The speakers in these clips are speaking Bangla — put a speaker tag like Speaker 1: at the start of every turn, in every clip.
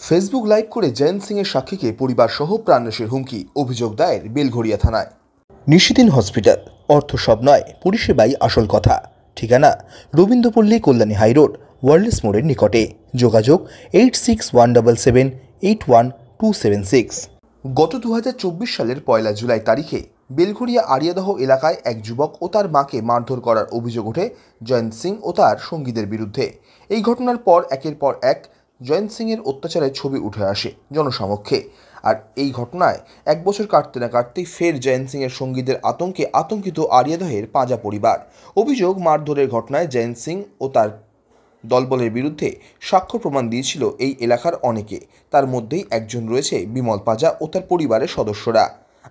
Speaker 1: ফেসবুক লাইভ করে জয়ন্ত সিংয়ের সাক্ষীকে পরিবার সহ প্রাণনাশের হুমকি, অভিযোগ দায়ের বেলঘরিয়া থানায়। নিশিদিন হসপিটাল, অর্থ সব নয়, পরিষেবাই আসল কথা। ঠিকানা রবীন্দ্রপল্লী, কল্যাণী হাইরোড, ওয়ার্ল্ডস মোড়ের নিকটে। যোগাযোগ 8617778276। গত 2024 সালের 1 জুলাই তারিখে বেলঘরিয়া আরিয়াদহ এলাকায় এক যুবক ও তার মাকে মারধর করার অভিযোগ ওঠে জয়ন্ত সিং ও তার সঙ্গীদের বিরুদ্ধে। এই ঘটনার পর একের পর এক জয়ন্ত সিংয়ের অত্যাচারের ছবি উঠে আসে জনসমক্ষে। আর এই ঘটনায় 1 বছর কাটতে না কাটতেই ফের জয়ন্ত সিংয়ের সঙ্গীদের আতঙ্কে আতঙ্কিত আরিয়াদহের পাঁজা পরিবার। অভিযোগ, মারধরের ঘটনায় জয়ন্ত সিং ও তার দলবলের বিরুদ্ধে সাক্ষ্য প্রমাণ দিয়েছিল এই এলাকার অনেকে। তার মধ্যেই একজন রয়েছে বিমল পাজা ও তার পরিবারের সদস্যরা।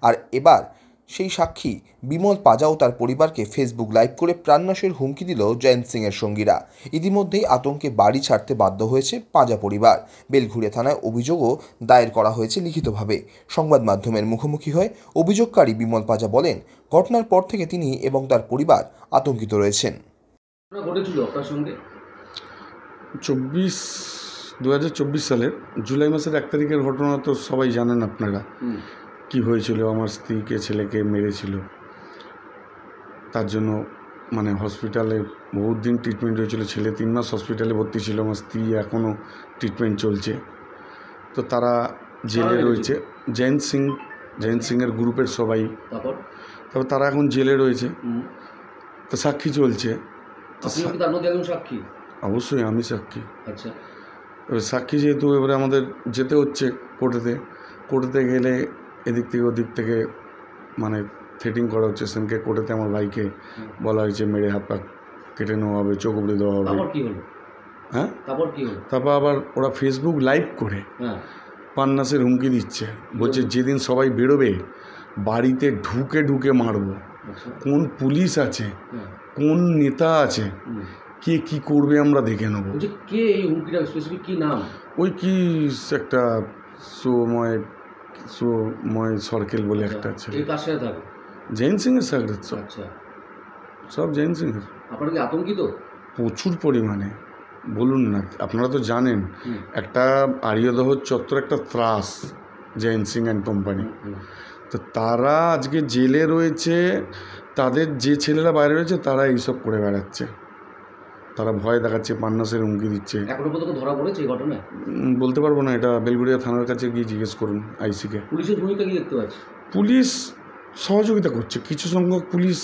Speaker 1: আর এবার সেই সাক্ষী বিমল পাজা ও তার পরিবারকে ফেসবুক লাইভ করে প্রাণনাশের হুমকি দিল জয়ন্ত সিংয়ের সঙ্গীরা। ইতিমধ্যেই আতঙ্কে বাড়ি ছাড়তে বাধ্য হয়েছে পাজা পরিবার। বেলঘরিয়া থানায় অভিযোগও দায়ের করা হয়েছে লিখিতভাবে। সংবাদ মাধ্যমের মুখোমুখি হয়ে অভিযোগকারী বিমল পাজা বলেন, ঘটনার পর থেকে তিনি এবং তার পরিবার আতঙ্কিত রয়েছেন।
Speaker 2: 2024 সালের জুলাই মাসের 1 তারিখের ঘটনা তো সবাই জানেন আপনারা, কি হয়েছিল। আমার স্ত্রীকে, ছেলেকে মেরেছিল। তার জন্য হসপিটালে বহুত দিন ট্রিটমেন্ট হয়েছিল। ছেলে 3 মাস হসপিটালে ভর্তি ছিল, আমার স্ত্রী এখনও ট্রিটমেন্ট চলছে। তো তারা জেলে রয়েছে। জয়ন্ত সিংয়ের গ্রুপের সবাই। তারপর তারা এখন জেলে রয়েছে। তো সাক্ষী চলছে। অবশ্যই আমি সাক্ষী। আচ্ছা, এবার সাক্ষী যেহেতু এবারে আমাদের যেতে হচ্ছে কোর্টেতে গেলে এদিক থেকে ওদিক থেকে থ্রেটিং করা হচ্ছে। সেদিনকে কোর্টেতে আমার ভাইকে বলা হয়েছে মেরে হাত পা কেটে নেওয়া হবে, চোখ উপড়ে দেওয়া হবে। হ্যাঁ, তারপর আবার ওরা ফেসবুক লাইভ করে প্রাণনাশের হুমকি দিচ্ছে। বলছে যেদিন সবাই বেরোবে বাড়িতে ঢুকে ঢুকে মারবো। কোন পুলিশ আছে, কোন নেতা আছে, কে কি করবে আমরা দেখে নেবো।
Speaker 3: কে এই হুমকিটা স্পেসিফিক কি নাম?
Speaker 2: ওই কি একটা সোময় সরকেল বলে একটা আছে। জয়ন্ত সিংয়ের সাথে সব জয়ন্ত সিংয়ের।
Speaker 3: আপনারা কি আতঙ্কিত?
Speaker 2: প্রচুর পরিমাণে। বলুন না, আপনারা তো জানেন একটা আরিয়াদহ চত্বর একটা ত্রাস, জয়ন্ত সিং অ্যান্ড কোম্পানি। তো তারা আজকে জেলে রয়েছে। তাদের যে ছেলেরা বাইরে রয়েছে তারা এইসব করে বেড়াচ্ছে। তারা ভয় দেখাচ্ছে, প্রাণনাশের হুমকি দিচ্ছে।
Speaker 3: এখনো পর্যন্ত ধরা পড়েছে এই ঘটনায়?
Speaker 2: বলতে পারবো না, এটা বেলঘরিয়া থানার কাছে গিয়ে জিজ্ঞেস করুন আইসিকে।
Speaker 3: পুলিশের ভূমিকা কি দেখতে পাচ্ছি?
Speaker 2: পুলিশ সহযোগিতা করছে, কিছু সংখ্যক পুলিশ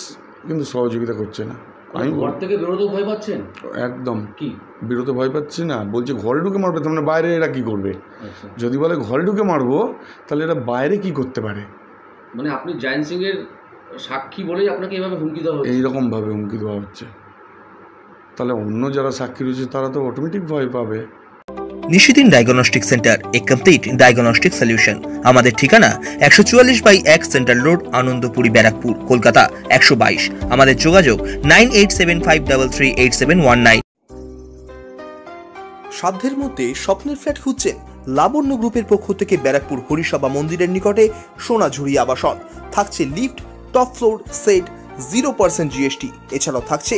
Speaker 2: কিন্তু সহযোগিতা করছে না।
Speaker 3: আমি ঘর থেকে বেরোতেও ভয় পাচ্ছেন?
Speaker 2: একদম। কি বেরোতে ভয় পাচ্ছি না? বলছে ঘরে ঢুকে মারবে, তার বাইরে এরা কি করবে? যদি বলে ঘরে ঢুকে মারবো, তাহলে এরা বাইরে কি করতে পারে?
Speaker 3: আপনি জয়ন্ত সিংয়ের সাক্ষী বলেই আপনাকে এইভাবে হুমকি দেওয়া হচ্ছে?
Speaker 2: এইরকমভাবে হুমকি দেওয়া হচ্ছে। তাহলে অন্য যারা সাক্ষী রয়েছে তারা তো অটোমেটিক ভয় পাবে।
Speaker 1: নিশিদিন ডায়াগনস্টিক সেন্টার, এ কমপ্লিট ডায়াগনস্টিক সলিউশন। আমাদের ঠিকানা 144/1 সেন্ট্রাল রোড, আনন্দপুরি, ব্যারাকপুর, কলকাতা 122। আমাদের যোগাযোগ 9875338719। সাধ্যের মধ্যে স্বপ্নের ফ্ল্যাট খুঁজছেন? লাবণ্য গ্রুপের পক্ষ থেকে ব্যারাকপুর হরিসভা মন্দিরের নিকটে সোনাঝুরি আবাসন। থাকছে lift, top floor, set, 0% GST। এছাড়াও থাকছে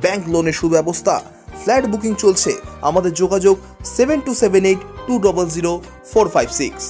Speaker 1: ব্যাংক লোনের সুব্যবস্থা। ফ্ল্যাট বুকিং চলছে। আমাদের যোগাযোগ 7278200456।